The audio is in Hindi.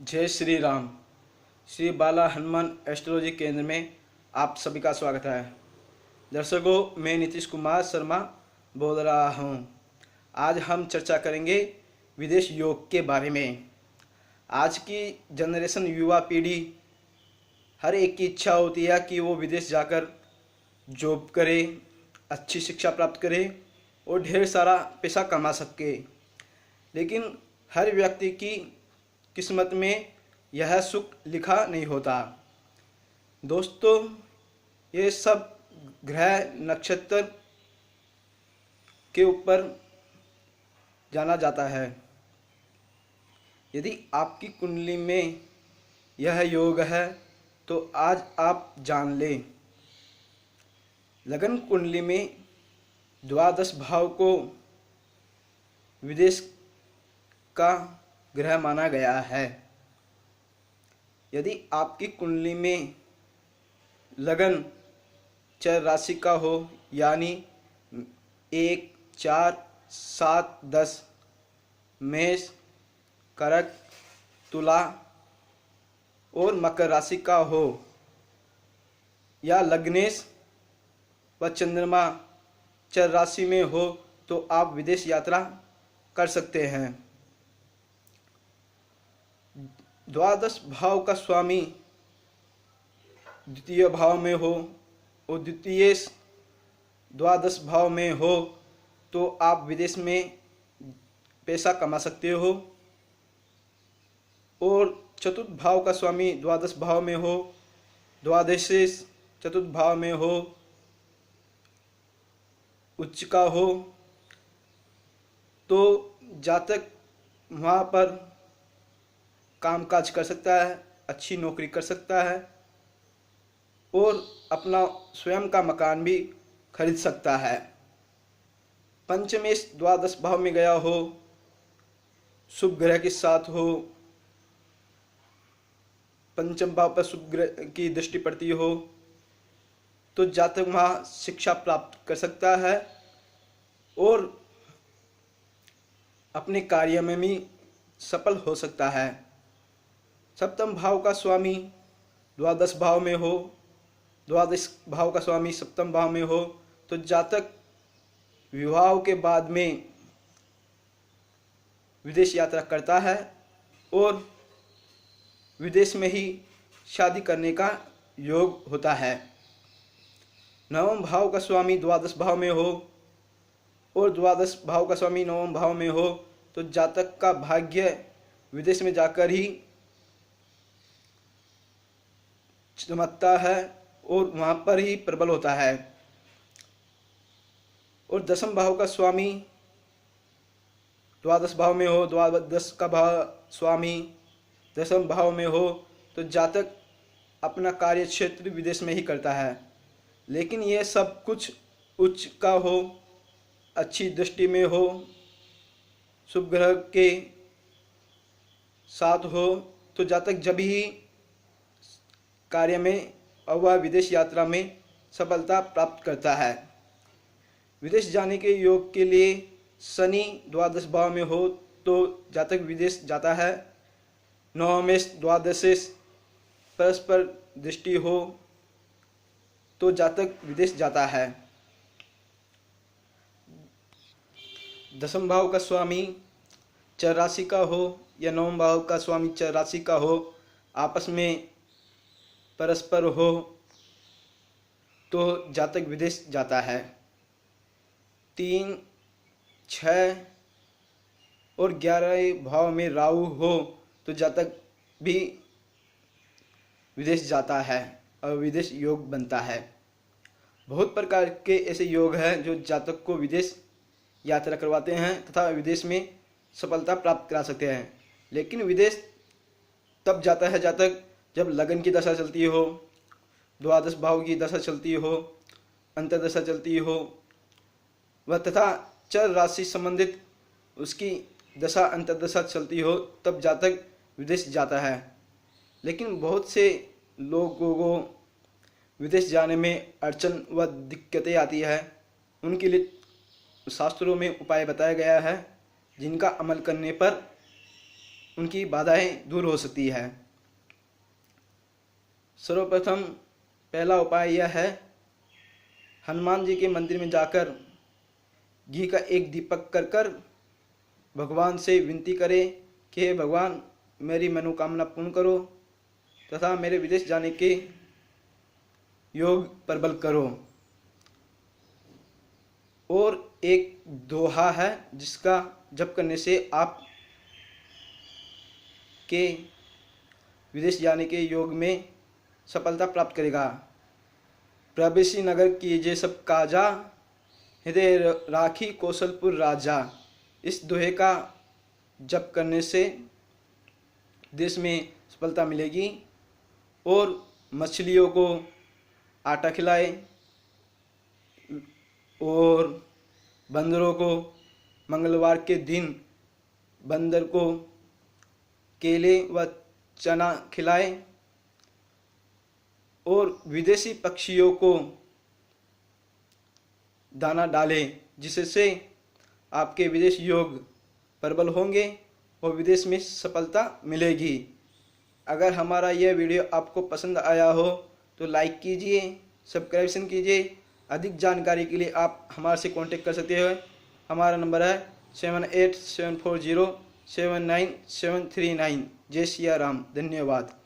जय श्री राम। श्री बाला हनुमान एस्ट्रोलॉजी केंद्र में आप सभी का स्वागत है। दर्शकों, मैं नीतीश कुमार शर्मा बोल रहा हूँ। आज हम चर्चा करेंगे विदेश योग के बारे में। आज की जनरेशन युवा पीढ़ी हर एक की इच्छा होती है कि वो विदेश जाकर जॉब करे, अच्छी शिक्षा प्राप्त करे और ढेर सारा पैसा कमा सके। लेकिन हर व्यक्ति की किस्मत में यह सुख लिखा नहीं होता। दोस्तों, ये सब ग्रह नक्षत्र के ऊपर जाना जाता है। यदि आपकी कुंडली में यह योग है तो आज आप जान लें। लगन कुंडली में द्वादश भाव को विदेश का ग्रह माना गया है। यदि आपकी कुंडली में लगन चर राशि का हो, यानी 1, 4, 7, 10, मेष, कर्क, तुला और मकर राशि का हो, या लग्नेश व चंद्रमा चर राशि में हो, तो आप विदेश यात्रा कर सकते हैं। द्वादश भाव का स्वामी द्वितीय भाव में हो और द्वितीय द्वादश भाव में हो तो आप विदेश में पैसा कमा सकते हो। और चतुर्थ भाव का स्वामी द्वादश भाव में हो, द्वादश चतुर्थ भाव में हो, उच्च का हो, तो जातक वहाँ पर कामकाज कर सकता है, अच्छी नौकरी कर सकता है और अपना स्वयं का मकान भी खरीद सकता है। पंचमेश द्वादश भाव में गया हो, शुभ ग्रह के साथ हो, पंचम भाव पर शुभ ग्रह की दृष्टि पड़ती हो, तो जातक वहाँ शिक्षा प्राप्त कर सकता है और अपने कार्य में भी सफल हो सकता है। सप्तम भाव का स्वामी द्वादश भाव में हो, द्वादश भाव का स्वामी सप्तम भाव में हो, तो जातक विवाह के बाद में विदेश यात्रा करता है और विदेश में ही शादी करने का योग होता है। नवम भाव का स्वामी द्वादश भाव में हो और द्वादश भाव का स्वामी नवम भाव में हो, तो जातक का भाग्य विदेश में जाकर ही चमकता है और वहाँ पर ही प्रबल होता है। और दसम भाव का स्वामी द्वादश भाव में हो, द्वादश का भाव स्वामी दसम भाव में हो, तो जातक अपना कार्य क्षेत्र विदेश में ही करता है। लेकिन ये सब कुछ उच्च का हो, अच्छी दृष्टि में हो, शुभ ग्रह के साथ हो, तो जातक जब ही कार्य में और वह विदेश यात्रा में सफलता प्राप्त करता है। विदेश जाने के योग के लिए शनि द्वादश भाव में हो तो जातक विदेश जाता है। नवमेश द्वादशेश परस्पर दृष्टि हो तो जातक विदेश जाता है। दसम भाव का स्वामी चर राशि का हो या नवम भाव का स्वामी चर राशि का हो, आपस में परस्पर हो तो जातक विदेश जाता है। 3, 6 और 11 भाव में राहु हो तो जातक भी विदेश जाता है और विदेश योग बनता है। बहुत प्रकार के ऐसे योग हैं जो जातक को विदेश यात्रा करवाते हैं तथा विदेश में सफलता प्राप्त करा सकते हैं। लेकिन विदेश तब जाता है जातक जब लगन की दशा चलती हो, द्वादश भाव की दशा चलती हो, अंतर्दशा चलती हो, वह तथा चर राशि संबंधित उसकी दशा अंतर्दशा चलती हो, तब जातक विदेश जाता है। लेकिन बहुत से लोगों को विदेश जाने में अड़चन व दिक्कतें आती है। उनके लिए शास्त्रों में उपाय बताया गया है जिनका अमल करने पर उनकी बाधाएं दूर हो सकती है। सर्वप्रथम पहला उपाय यह है, हनुमान जी के मंदिर में जाकर घी का एक दीपक कर कर भगवान से विनती करें कि हे भगवान, मेरी मनोकामना पूर्ण करो तथा मेरे विदेश जाने के योग प्रबल करो। और एक दोहा है जिसका जप करने से आप के विदेश जाने के योग में सफलता प्राप्त करेगा। प्रवेशी नगर कीजे सब काजा, हृदय राखी कौशलपुर राजा। इस दोहे का जप करने से देश में सफलता मिलेगी। और मछलियों को आटा खिलाए और बंदरों को मंगलवार के दिन बंदर को केले व चना खिलाए और विदेशी पक्षियों को दाना डालें, जिससे आपके विदेश योग प्रबल होंगे और विदेश में सफलता मिलेगी। अगर हमारा यह वीडियो आपको पसंद आया हो तो लाइक कीजिए, सब्सक्रिप्शन कीजिए। अधिक जानकारी के लिए आप हमारे से कांटेक्ट कर सकते हो। हमारा नंबर है 7874079739। जय सिया राम। धन्यवाद।